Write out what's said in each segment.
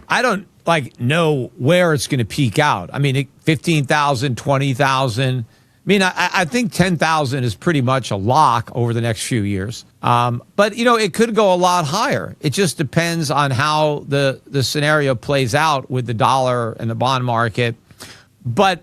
I don't know where it's going to peak out. I mean, 15,000, 20,000. I mean, I think 10,000 is pretty much a lock over the next few years. But, it could go a lot higher. It just depends on how the scenario plays out with the dollar and the bond market. But,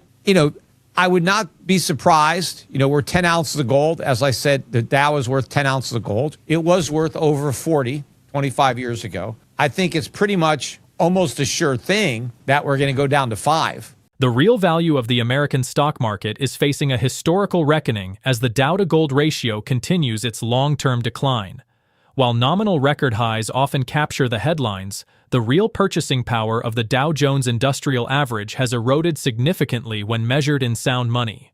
I would not be surprised. We're 10 ounces of gold. As I said, the Dow is worth 10 ounces of gold. It was worth over 40 25 years ago. I think it's pretty much almost a sure thing that we're going to go down to 5. The real value of the American stock market is facing a historical reckoning as the Dow-to-Gold ratio continues its long-term decline. While nominal record highs often capture the headlines, the real purchasing power of the Dow Jones Industrial Average has eroded significantly when measured in sound money.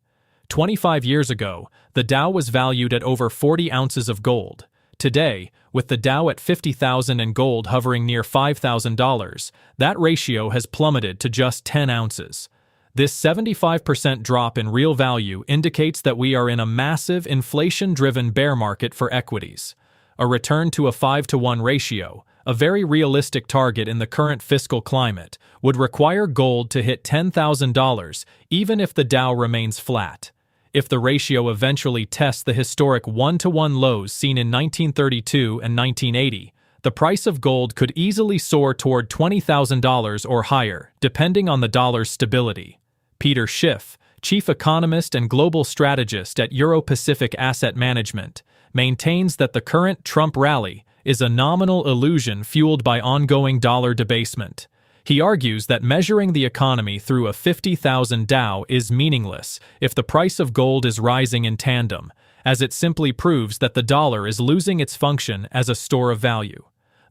25 years ago, the Dow was valued at over 40 ounces of gold. Today, with the Dow at 50,000 and gold hovering near $5,000, that ratio has plummeted to just 10 ounces. This 75% drop in real value indicates that we are in a massive inflation-driven bear market for equities. A return to a 5-to-1 ratio, a very realistic target in the current fiscal climate, would require gold to hit $10,000 even if the Dow remains flat. If the ratio eventually tests the historic 1-to-1 lows seen in 1932 and 1980, the price of gold could easily soar toward $20,000 or higher, depending on the dollar's stability. PeterSchiff, chief economist and global strategist at Euro-Pacific Asset Management, maintains that the current Trump rally is a nominal illusion fueled by ongoing dollar debasement. He argues that measuring the economy through a 50,000 Dow is meaningless if the price of gold is rising in tandem, as it simply proves that the dollar is losing its function as a store of value.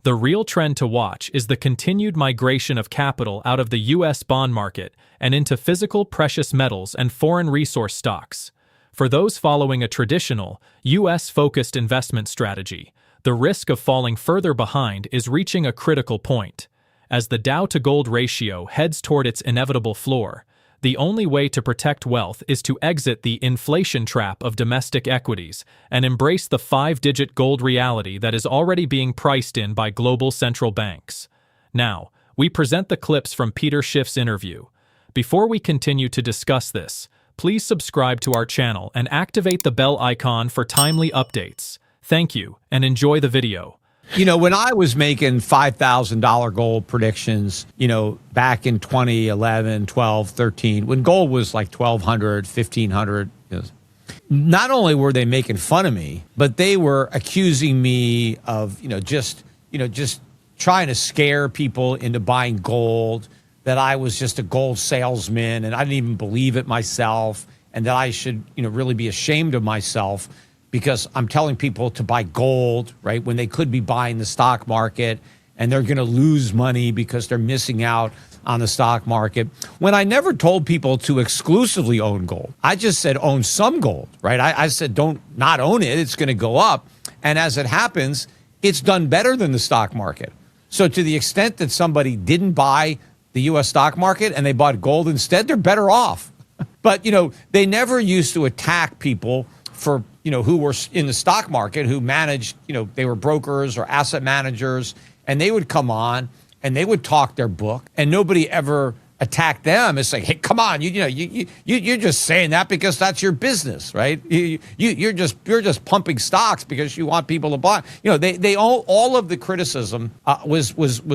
The real trend to watch is the continued migration of capital out of the U.S. bond market and into physical precious metals and foreign resource stocks. For those following a traditional, U.S.-focused investment strategy, the risk of falling further behind is reaching a critical point. As the Dow-to-Gold ratio heads toward its inevitable floor, the only way to protect wealth is to exit the inflation trap of domestic equities and embrace the 5-digit gold reality that is already being priced in by global central banks. Now, we present the clips from PeterSchiff's interview. Before we continue to discuss this, please subscribe to our channel and activate the bell icon for timely updates. Thank you, and enjoy the video. When I was making $5,000 gold predictions, back in 2011, 12, 13, when gold was like 1,200, 1,500, not only were they making fun of me, but they were accusing me of, just trying to scare people into buying gold, that I was just a gold salesman and I didn't even believe it myself, and that I should, really be ashamed of myself because I'm telling people to buy gold, right, when they could be buying the stock market, and they're going to lose money because they're missing out on the stock market. When I never told people to exclusively own gold. I just said own some gold, right? I said don't not own it. It's going to go up. And as it happens, it's done better than the stock market. So to the extent that somebody didn't buy the U.S. stock market and they bought gold instead, they're better off. But, they never used to attack people for, who were in the stock market, who managed, they were brokers or asset managers, and they would come on and they would talk their book, and nobody ever attacked them. It's like, hey, come on, you're just saying that because that's your business, right? You're just pumping stocks because you want people to buy. They all of the criticism was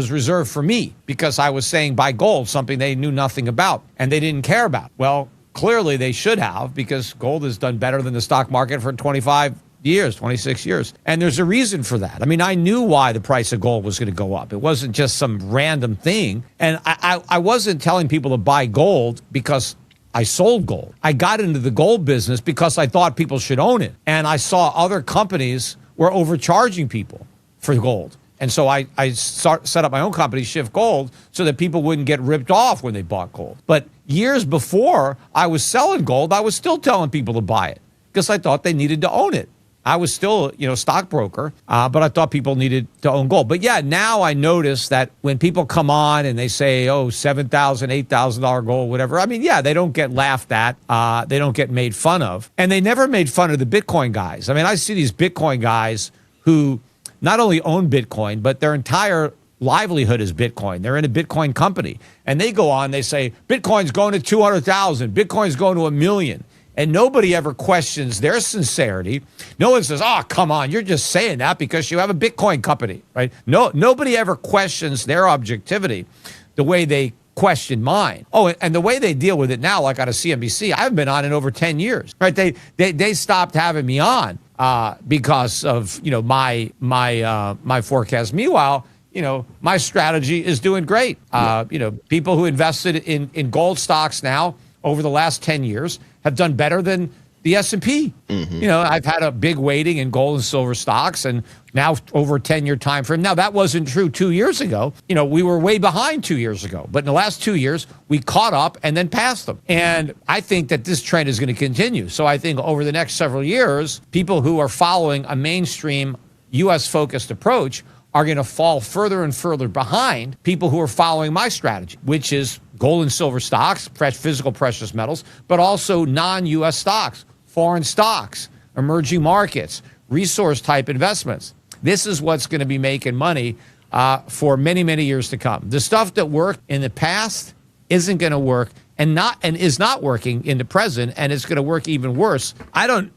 reserved for me because I was saying buy gold, something they knew nothing about and they didn't care about. Well, clearly they should have, because gold has done better than the stock market for 25 years, 26 years. And there's a reason for that. I mean, I knew why the price of gold was going to go up. It wasn't just some random thing. And I wasn't telling people to buy gold because I sold gold. I got into the gold business because I thought people should own it. And I saw other companies were overcharging people for gold. And so I set up my own company, Schiff Gold, so that people wouldn't get ripped off when they bought gold. But years before I was selling gold, I was still telling people to buy it because I thought they needed to own it. I was still, stockbroker, but I thought people needed to own gold. But yeah, now I notice that when people come on and they say, oh, $7,000, $8,000 gold, whatever. I mean, yeah, they don't get laughed at. They don't get made fun of. And they never made fun of the Bitcoin guys. I mean, I see these Bitcoin guys who not only own Bitcoin, but their entire livelihood is Bitcoin. They're in a Bitcoin company. And they go on, they say, Bitcoin's going to 200,000, Bitcoin's going to 1 million. And nobody ever questions their sincerity. No one says, oh, come on, you're just saying that because you have a Bitcoin company, right? No, nobody ever questions their objectivity the way they question mine. Oh, and the way they deal with it now, like on a CNBC, I haven't been on in over 10 years, right? They stopped having me on because of, my forecast. Meanwhile, my strategy is doing great. People who invested in gold stocks now over the last 10 years have done better than the S&P. Mm-hmm. I've had a big weighting in gold and silver stocks, and now over a 10-year time frame. Now, that wasn't true 2 years ago. We were way behind 2 years ago. But in the last 2 years, we caught up and then passed them. And I think that this trend is going to continue. So I think over the next several years, people who are following a mainstream U.S.-focused approach are going to fall further and further behind people who are following my strategy, which is gold and silver stocks, physical precious metals, but also non-U.S. stocks, foreign stocks, emerging markets, resource-type investments. This is what's going to be making money for many, many years to come. The stuff that worked in the past isn't going to work and is not working in the present, and it's going to work even worse. I don't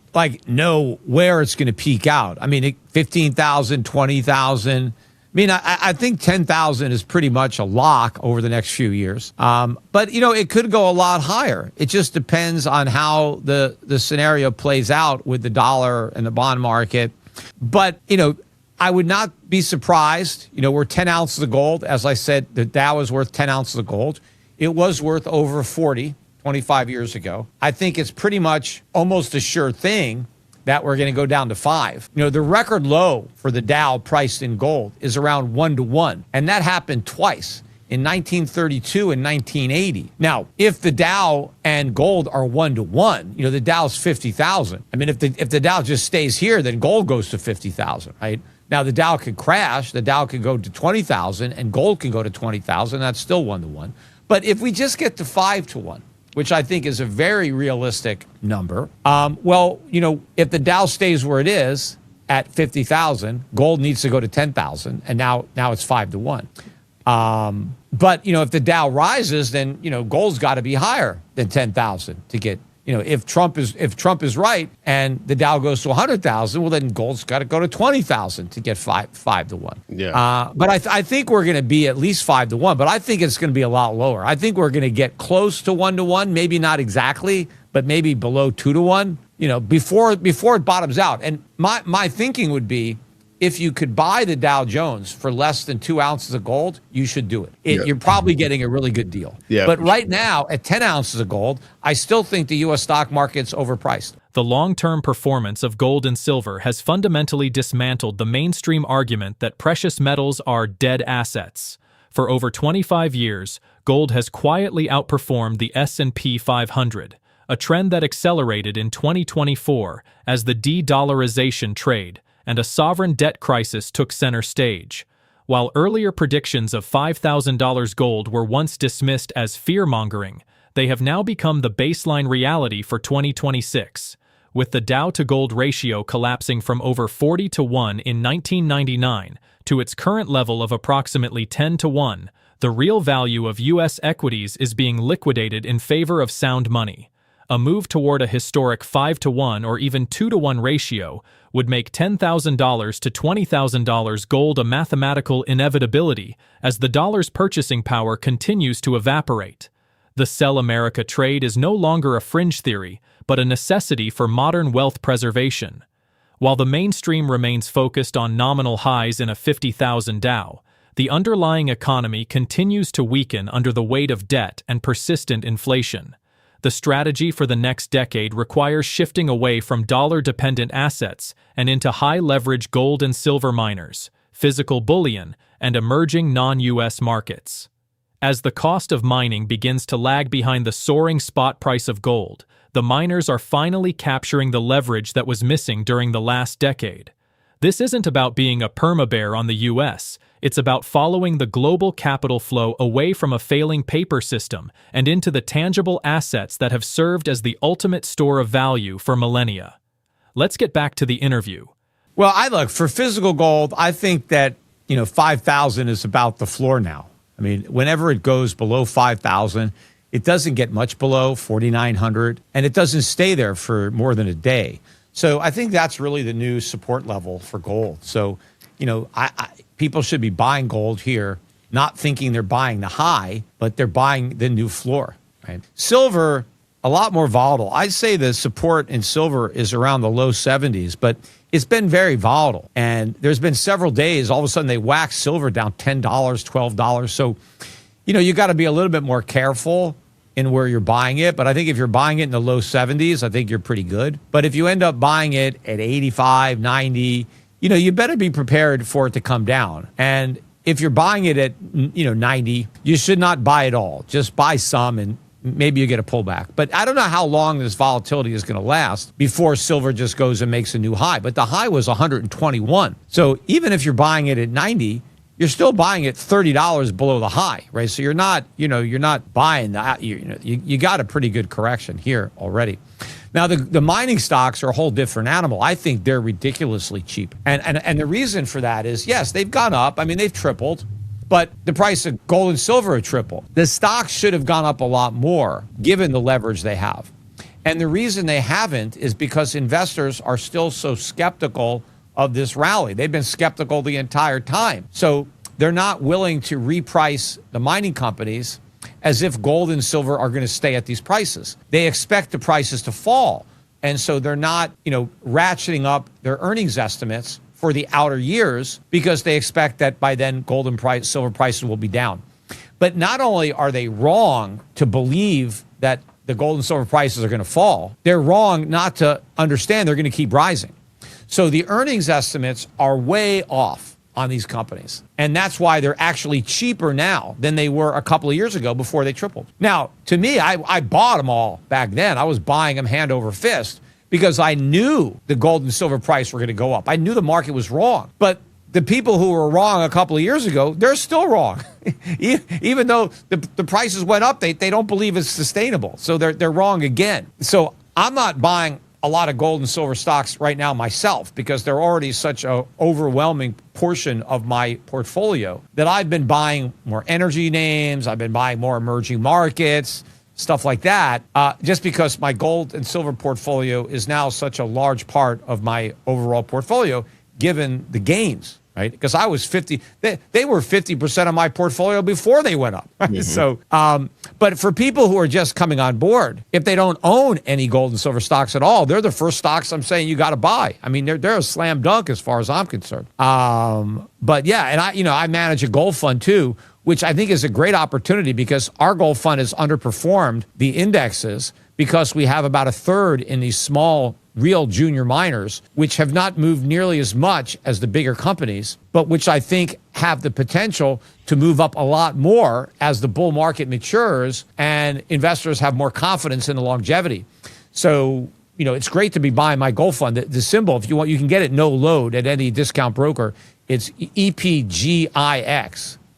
know where it's going to peak out. I mean, 15,000, 20,000. I mean, I think 10,000 is pretty much a lock over the next few years. But, it could go a lot higher. It just depends on how the scenario plays out with the dollar and the bond market. But, I would not be surprised. We're 10 ounces of gold. As I said, the Dow is worth 10 ounces of gold. It was worth over 40 25 years ago. I think it's pretty much almost a sure thing that we're going to go down to 5. The record low for the Dow priced in gold is around 1-to-1. And that happened twice, in 1932 and 1980. Now, if the Dow and gold are 1-to-1, the Dow's 50,000. I mean, if the Dow just stays here, then gold goes to 50,000, right? Now, the Dow could crash. The Dow could go to 20,000 and gold can go to 20,000. That's still 1-to-1. But if we just get to 5-to-1, which I think is a very realistic number. If the Dow stays where it is at 50,000, gold needs to go to 10,000, and now it's 5-to-1. But if the Dow rises, then gold's got to be higher than 10,000 to get. If Trump is right and the Dow goes to 100,000, well then gold's got to go to 20,000 to get 5-to-1. Yeah. But I think we're going to be at least 5-to-1. But I think it's going to be a lot lower. I think we're going to get close to 1-to-1, maybe not exactly, but maybe below 2-to-1. Before it bottoms out. And my thinking would be, if you could buy the Dow Jones for less than 2 ounces of gold, you should do it. You're probably getting a really good deal. Yeah, but right now, at 10 ounces of gold, I still think the U.S. stock market's overpriced. The long-term performance of gold and silver has fundamentally dismantled the mainstream argument that precious metals are dead assets. For over 25 years, gold has quietly outperformed the S&P 500, a trend that accelerated in 2024 as the de-dollarization trade and a sovereign debt crisis took center stage. While earlier predictions of $5,000 gold were once dismissed as fear-mongering, they have now become the baseline reality for 2026, with the Dow-to-Gold ratio collapsing from over 40-to-1 in 1999 to its current level of approximately 10-to-1. The real value of U.S. equities is being liquidated in favor of sound money. A move toward a historic 5-to-1 or even 2-to-1 ratio would make $10,000 to $20,000 gold a mathematical inevitability as the dollar's purchasing power continues to evaporate. The Sell America trade is no longer a fringe theory, but a necessity for modern wealth preservation. While the mainstream remains focused on nominal highs in a 50,000 Dow, the underlying economy continues to weaken under the weight of debt and persistent inflation. The strategy for the next decade requires shifting away from dollar-dependent assets and into high-leverage gold and silver miners, physical bullion, and emerging non-U.S. markets. As the cost of mining begins to lag behind the soaring spot price of gold, the miners are finally capturing the leverage that was missing during the last decade. This isn't about being a perma-bear on the U.S., it's about following the global capital flow away from a failing paper system and into the tangible assets that have served as the ultimate store of value for millennia. Let's get back to the interview. Well, I look for physical gold. I think that 5,000 is about the floor now. I mean, whenever it goes below 5,000, it doesn't get much below 4,900, and it doesn't stay there for more than a day. So I think that's really the new support level for gold. So, people should be buying gold here, not thinking they're buying the high, but they're buying the new floor. Right? Silver, a lot more volatile. I'd say the support in silver is around the low 70s, but it's been very volatile. And there's been several days, all of a sudden they whack silver down $10, $12. So, you got to be a little bit more careful in where you're buying it. But I think if you're buying it in the low 70s, I think you're pretty good. But if you end up buying it at 85, 90, you better be prepared for it to come down. And if you're buying it at, 90, you should not buy it all. Just buy some and maybe you get a pullback. But I don't know how long this volatility is going to last before silver just goes and makes a new high. But the high was 121. So even if you're buying it at 90, you're still buying it $30 below the high, right? So you're not buying that. You got a pretty good correction here already. Now, the mining stocks are a whole different animal. I think they're ridiculously cheap. And the reason for that is, yes, they've gone up. I mean, they've tripled, but the price of gold and silver have tripled. The stocks should have gone up a lot more given the leverage they have. And the reason they haven't is because investors are still so skeptical of this rally. They've been skeptical the entire time. So they're not willing to reprice the mining companies as if gold and silver are going to stay at these prices. They expect the prices to fall. And so they're not, ratcheting up their earnings estimates for the outer years because they expect that by then gold and silver prices will be down. But not only are they wrong to believe that the gold and silver prices are going to fall, they're wrong not to understand they're going to keep rising. So the earnings estimates are way off on these companies. And that's why they're actually cheaper now than they were a couple of years ago before they tripled. Now, to me, I bought them all back then. I was buying them hand over fist because I knew the gold and silver price were going to go up. I knew the market was wrong. But the people who were wrong a couple of years ago, they're still wrong. Even though the prices went up, they don't believe it's sustainable. So they're wrong again. So I'm not buying a lot of gold and silver stocks right now myself because they're already such an overwhelming portion of my portfolio that I've been buying more energy names. I've been buying more emerging markets, stuff like that, just because my gold and silver portfolio is now such a large part of my overall portfolio, given the gains. Right, because I was 50, they were 50% of my portfolio before they went up. Right? Mm-hmm. So, but for people who are just coming on board, if they don't own any gold and silver stocks at all, they're the first stocks I'm saying you got to buy. I mean, they're a slam dunk as far as I'm concerned. But yeah, and I manage a gold fund too, which I think is a great opportunity because our gold fund has underperformed the indexes because we have about a third in these small real junior miners, which have not moved nearly as much as the bigger companies, but which I think have the potential to move up a lot more as the bull market matures and investors have more confidence in the longevity. So, it's great to be buying my gold fund. The symbol, if you want, you can get it no load at any discount broker. It's EPGIX.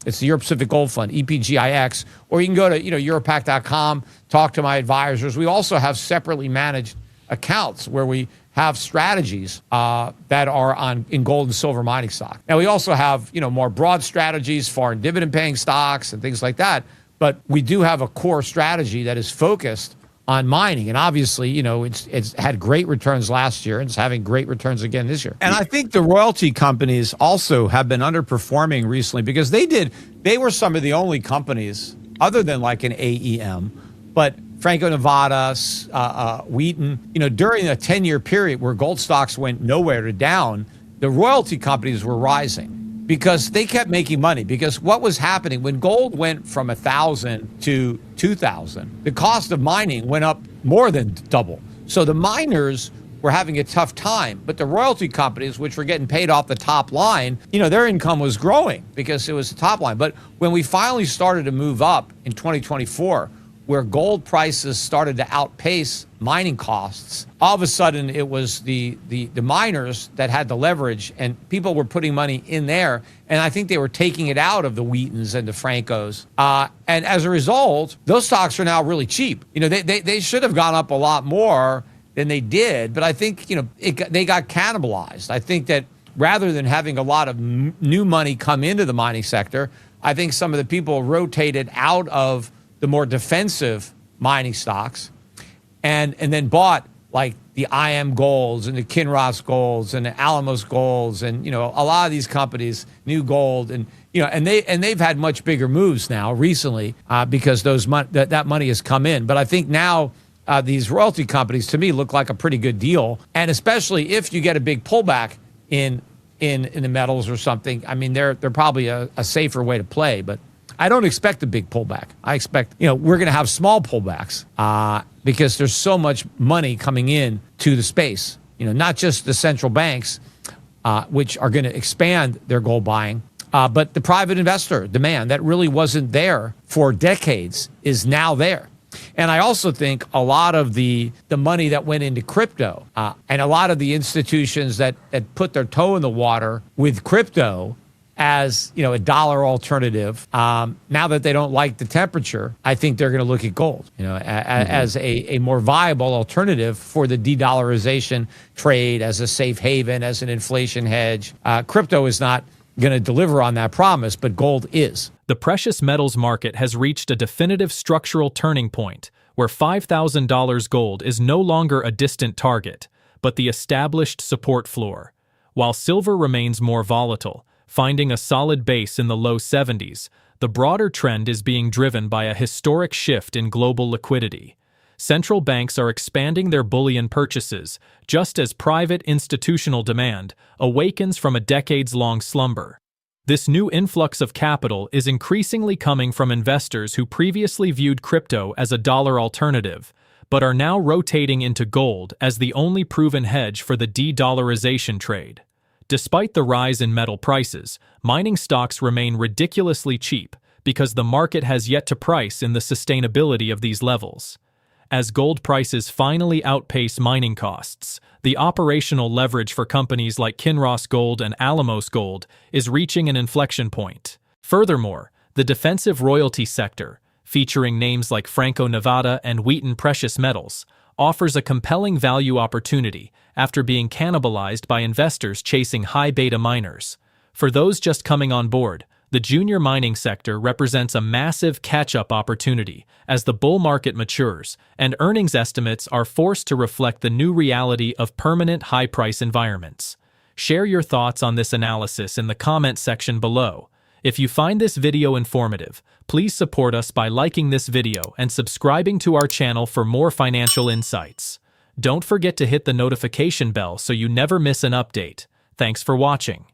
It's the Euro Pacific Gold Fund, EPGIX. Or you can go to, Europac.com, talk to my advisors. We also have separately managed accounts where we have strategies that are in gold and silver mining stock. Now, we also have, more broad strategies, foreign dividend paying stocks and things like that. But we do have a core strategy that is focused on mining. And obviously, it's had great returns last year and it's having great returns again this year. And I think the royalty companies also have been underperforming recently because they were some of the only companies other than like an AEM, but Franco-Nevada, Wheaton, during a 10-year period where gold stocks went nowhere to down, the royalty companies were rising because they kept making money. Because what was happening when gold went from 1,000 to 2,000, the cost of mining went up more than double. So the miners were having a tough time, but the royalty companies, which were getting paid off the top line, their income was growing because it was the top line. But when we finally started to move up in 2024, where gold prices started to outpace mining costs, all of a sudden it was the miners that had the leverage and people were putting money in there. And I think they were taking it out of the Wheatons and the Francos. And as a result, those stocks are now really cheap. They should have gone up a lot more than they did. But I think, they got cannibalized. I think that rather than having a lot of new money come into the mining sector, I think some of the people rotated out of the more defensive mining stocks and then bought like the IM Golds and the Kinross Golds and the Alamos Golds and, you know, a lot of these companies, New Gold, and, you know, and they've had much bigger moves now recently because that money has come in. But I think now these royalty companies, to me, look like a pretty good deal. And especially if you get a big pullback in the metals or something, I mean, they're probably a safer way to play. But I don't expect a big pullback. I expect, you know, we're going to have small pullbacks because there's so much money coming in to the space. You know, not just the central banks, which are going to expand their gold buying, but the private investor demand that really wasn't there for decades is now there. And I also think a lot of the money that went into crypto and a lot of the institutions that put their toe in the water with crypto as, you know, a dollar alternative, now that they don't like the temperature, I think they're going to look at gold, you know, as a more viable alternative for the de-dollarization trade, as a safe haven, as an inflation hedge. Crypto is not going to deliver on that promise, but gold is. The precious metals market has reached a definitive structural turning point where $5,000 gold is no longer a distant target, but the established support floor. While silver remains more volatile, finding a solid base in the low 70s, the broader trend is being driven by a historic shift in global liquidity. Central banks are expanding their bullion purchases, just as private institutional demand awakens from a decades-long slumber. This new influx of capital is increasingly coming from investors who previously viewed crypto as a dollar alternative, but are now rotating into gold as the only proven hedge for the de-dollarization trade. Despite the rise in metal prices, mining stocks remain ridiculously cheap because the market has yet to price in the sustainability of these levels. As gold prices finally outpace mining costs, the operational leverage for companies like Kinross Gold and Alamos Gold is reaching an inflection point. Furthermore, the defensive royalty sector, featuring names like Franco-Nevada and Wheaton Precious Metals, offers a compelling value opportunity after being cannibalized by investors chasing high-beta miners. For those just coming on board, the junior mining sector represents a massive catch-up opportunity as the bull market matures and earnings estimates are forced to reflect the new reality of permanent high-price environments. Share your thoughts on this analysis in the comment section below. If you find this video informative, please support us by liking this video and subscribing to our channel for more financial insights. Don't forget to hit the notification bell so you never miss an update. Thanks for watching.